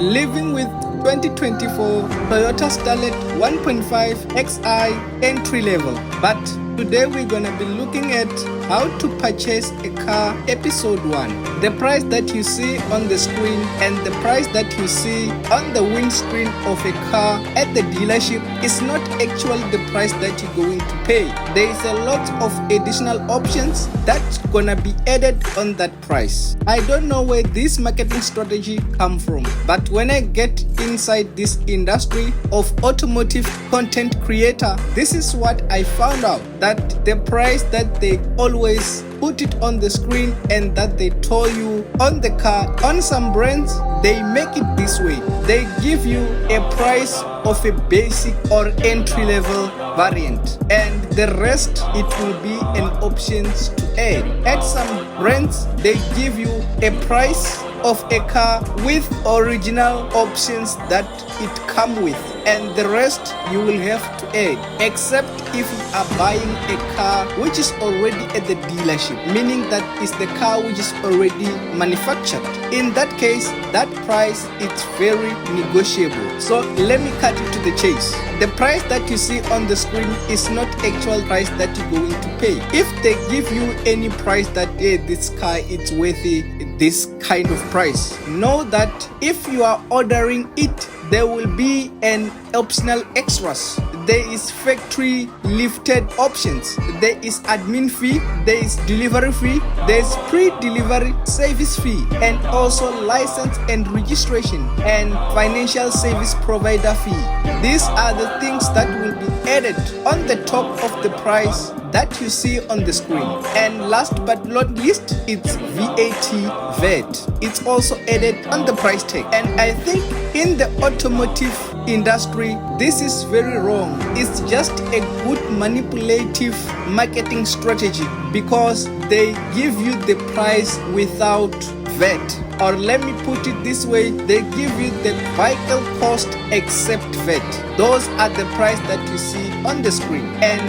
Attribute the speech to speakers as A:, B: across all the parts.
A: living with 2024 Toyota Starlet 1.5 Xi entry level. But today we're gonna be looking at how to purchase a car episode 1. The price that you see on the screen and the price that you see on the windscreen of a car at the dealership is not actually the price that you're going to pay. There is a lot of additional options that's gonna be added on that price. I don't know where this marketing strategy come from, but when I get inside this industry of automotive content creator, this is what I found out, that the price that they always put it on the screen and that they told you on the car, on some brands they make it this way. They give you a price of a basic or entry level variant, and the rest it will be an options to add. At some brands they give you a price of a car with original options that it come with, and the rest you will have to add, except if you are buying a car which is already at the dealership, meaning that is the car which is already manufactured. In that case, that price is very negotiable. So let me cut it to the chase. The price that you see on the screen is not actual price that you're going to pay. If they give you any price that this car is worthy this kind of price, know that if you are ordering it, there will be an optional extras. There is factory lifted options, there is admin fee, there is delivery fee, there is pre-delivery service fee, and also license and registration and financial service provider fee. These are the things that will be added on the top of the price that you see on the screen. And last but not least, it's VAT. It's also added on the price tag. And I think in the automotive industry, this is very wrong. It's just a good manipulative marketing strategy because they give you the price without VAT. Or let me put it this way, they give you the vehicle cost except VAT. Those are the price that you see on the screen, and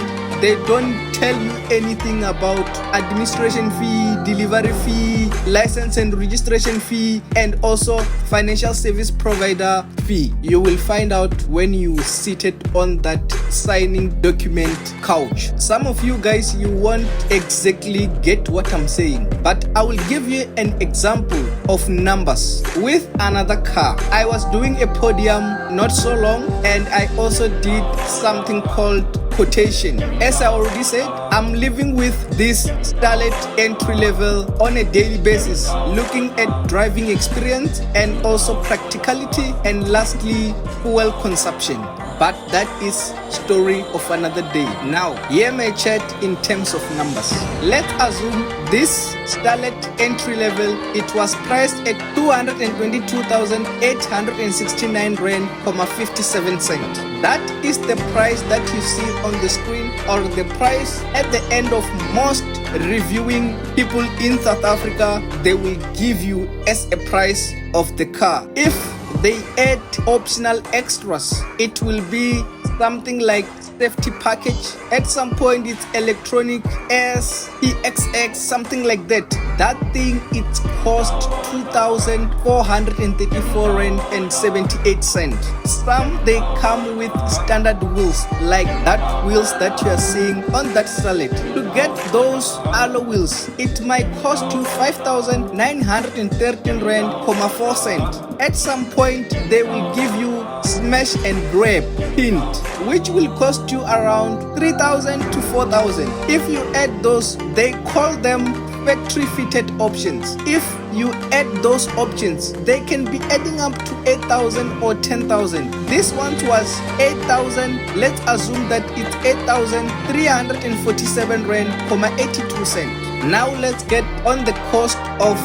A: they don't tell you anything about administration fee, delivery fee, license and registration fee, and also financial service provider fee. You will find out when you seated on that signing document couch. Some of you guys, you won't exactly get what I'm saying, but I will give you an example of numbers with another car. I was doing a podium not so long, and I also did something called quotation. As I already said, I'm living with this Starlet entry level on a daily basis, looking at driving experience and also practicality, and lastly fuel consumption. But that is story of another day. Now, hear my chat in terms of numbers. Let's assume this Starlet entry level, it was priced at 222,869 rand, 57 cents. That is the price that you see on the screen, or the price at the end of most reviewing people in South Africa. They will give you as a price of the car. If they add optional extras, it will be something like safety package. At some point it's electronic PXX, something like that. That thing, it cost 2,434 rand and 78 cents. Some they come with standard wheels, like that wheels that you are seeing on that Starlet. To get those alloy wheels, it might cost you 5,913 rand, 4 cents. At some point they will give you smash and grab hint, which will cost you around 3,000 to 4,000. If you add those, they call them factory fitted options. If you add those options, they can be adding up to 8,000 or 10,000. This one was 8,000. Let's assume that it's 8,347 rand, 82 cents. Now let's get on the cost of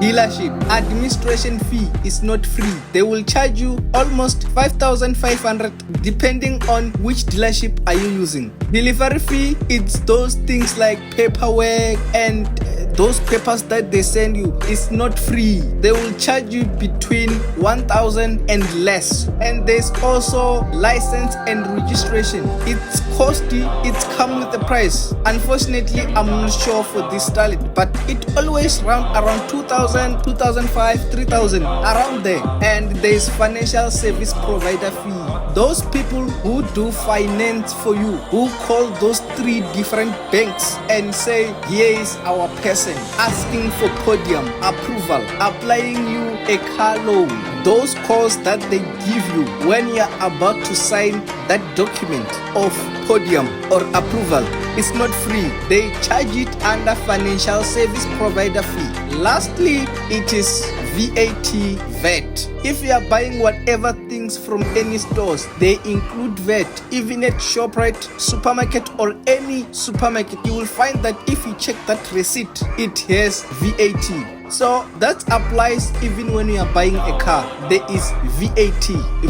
A: dealership. Administration fee is not free. They will charge you almost 5,500 depending on which dealership are you using. Delivery fee, it's those things like paperwork and those papers that they send you is not free. They will charge you between 1,000 and less. And there's also license and registration. It's supposed to it's come with a price. Unfortunately, I'm not sure for this Starlet, but it always around 2000, 2005, 3000, around there. And there's financial service provider fee. Those people who do finance for you, who call those 3 different banks and say, here is our person, asking for podium approval, applying you a car loan. Those calls that they give you when you're about to sign that document of podium or approval is not free. They charge it under financial service provider fee. Lastly, it is VAT. If you are buying whatever things from any stores, they include VAT. Even at ShopRite, supermarket, or any supermarket, you will find that if you check that receipt, it has VAT. So that applies even when you are buying a car. There is VAT.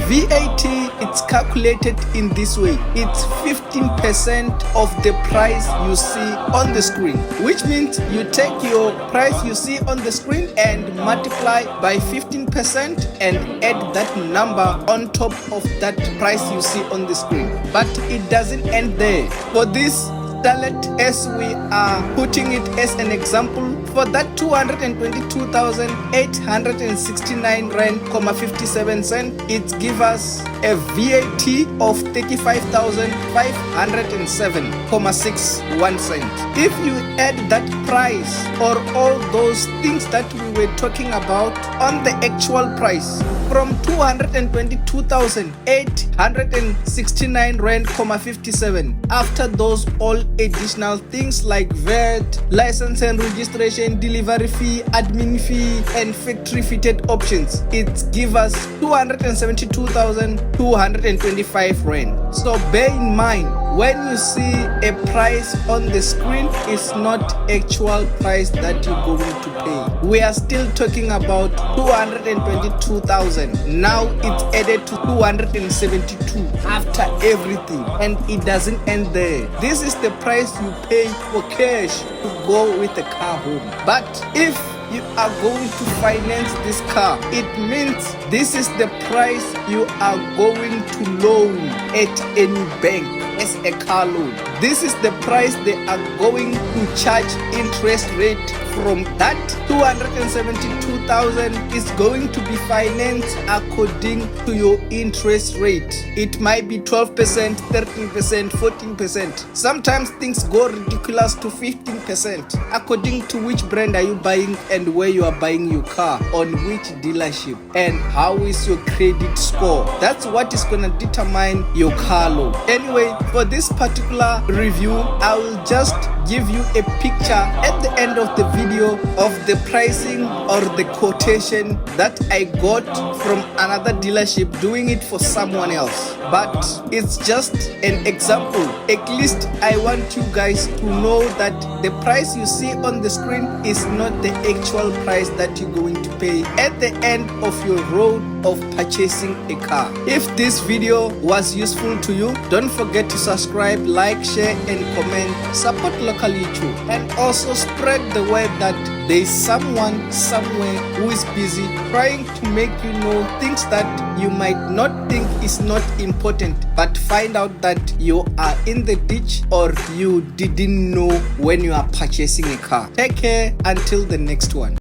A: VAT, it's calculated in this way. It's 15% of the price you see on the screen, which means you take your price you see on the screen and multiply by 15% and add that number on top of that price you see on the screen. But it doesn't end there. For this Starlet, as we are putting it as an example, for that 222,869 rand, 57 cent, it gives us a VAT of 35,507.61 cent. If you add that price or all those things that we were talking about on the actual price, from 222,869 rand, 57, after those all additional things like VAT, license and registration, delivery fee, admin fee, and factory fitted options, it gives us 272,225 rand. So bear in mind, when you see a price on the screen, it's not actual price that you're going to pay. We are still talking about 222,000. Now it's added to 272 after everything, and it doesn't end there. This is the price you pay for cash to go with the car home. But if you are going to finance this car, it means this is the price you are going to loan at any bank as a car loan. This is the price they are going to charge interest rate from. That 272,000 is going to be financed according to your interest rate. It might be 12%, 13%, 14%. Sometimes things go ridiculous to 15%, according to which brand are you buying and where you are buying your car, on which dealership, and how is your credit score. That's what is going to determine your car loan. Anyway, for this particular review, I will just give you a picture at the end of the video of the pricing or the quotation that I got from another dealership doing it for someone else. But it's just an example. At least I want you guys to know that the price you see on the screen is not the actual price that you're going to pay at the end of your road of purchasing a car. If this video was useful to you, don't forget to subscribe, like, share, and comment. Support local YouTube, and also spread the word that there is someone somewhere who is busy trying to make you know things that you might not think is not important, but find out that you are in the ditch or you didn't know when you are purchasing a car. Take care until the next one.